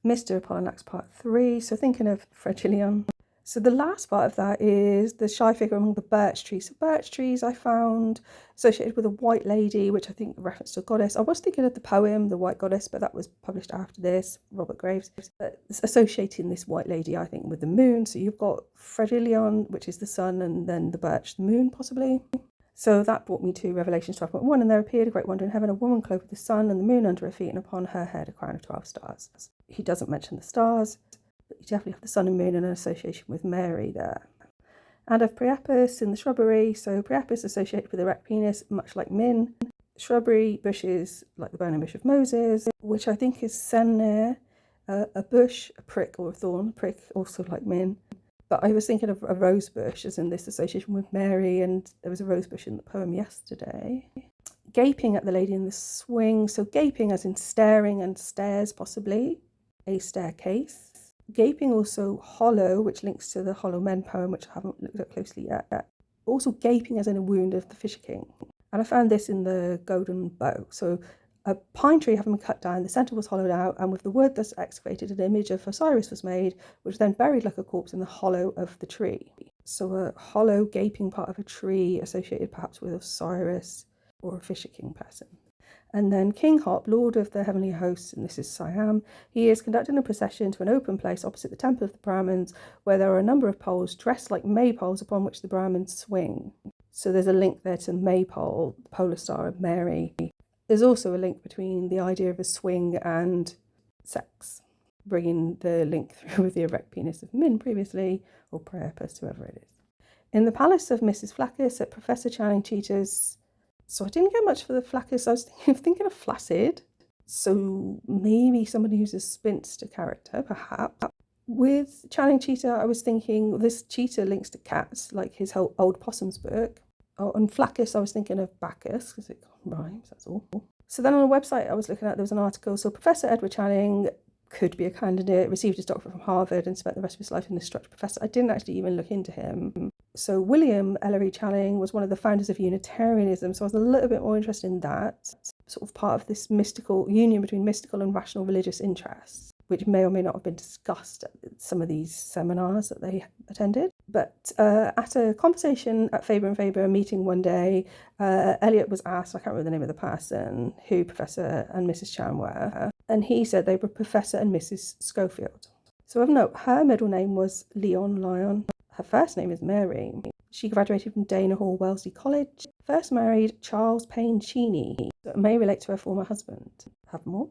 Mr. Apollinax part 3, so thinking of Fragilion. So the last part of that is the shy figure among the birch trees. So birch trees I found associated with a white lady, which I think reference to a goddess. I was thinking of the poem, The White Goddess, but that was published after this, Robert Graves. But it's associating this white lady, I think, with the moon. So you've got Fragilion, which is the sun, and then the birch, the moon, possibly. So that brought me to Revelation 12.1, and there appeared a great wonder in heaven, a woman clothed with the sun and the moon under her feet, and upon her head a crown of 12 stars. He doesn't mention the stars, but you definitely have the sun and moon and an association with Mary there. And of Priapus in the shrubbery, so Priapus associated with erect penis, much like Min. Shrubbery bushes like the burning bush of Moses, which I think is Senner, a bush, a prick or a thorn, a prick also like Min. But I was thinking of a rose bush as in this association with Mary, and there was a rose bush in the poem yesterday. Gaping at the lady in the swing, so gaping as in staring and stairs possibly, a staircase. Gaping also hollow, which links to the Hollow Men poem, which I haven't looked at closely yet. Also gaping as in a wound of the Fisher King. And I found this in the Golden Bow. So a pine tree having been cut down, the centre was hollowed out, and with the wood thus excavated, an image of Osiris was made, which was then buried like a corpse in the hollow of the tree. So a hollow, gaping part of a tree associated perhaps with Osiris or a Fisher King person. And then King Hop, Lord of the Heavenly Hosts, and this is Siam, he is conducting a procession to an open place opposite the Temple of the Brahmins, where there are a number of poles dressed like maypoles upon which the Brahmins swing. So there's a link there to maypole, the polar star of Mary. There's also a link between the idea of a swing and sex, bringing the link through with the erect penis of Min previously, or Priapus, whoever it is. In the palace of Mrs. Flaccus at Professor Channing Cheetah's, so I didn't get much for the Flaccus, I was thinking of Flaccid, so maybe somebody who's a spinster character, perhaps. With Channing Cheetah, I was thinking this cheetah links to cats, like his whole Old Possums book. Oh, and Flaccus, I was thinking of Bacchus, because it rhymes, that's all. So then on a website I was looking at, there was an article, so Professor Edward Channing could be a candidate, received his doctorate from Harvard and spent the rest of his life in the structure professor. I didn't actually even look into him. So William Ellery Channing was one of the founders of Unitarianism, so I was a little bit more interested in that, sort of part of this mystical union between mystical and rational religious interests, which may or may not have been discussed at some of these seminars that they attended. But at a conversation at Faber and Faber meeting one day, Eliot was asked, I can't remember the name of the person, who Professor and Mrs. Chan were, and he said they were Professor and Mrs. Schofield. So of note, her middle name was Lyon. Her first name is Mary. She graduated from Dana Hall Wellesley College, first married Charles Payne Cheney, so it may relate to her former husband. Have more?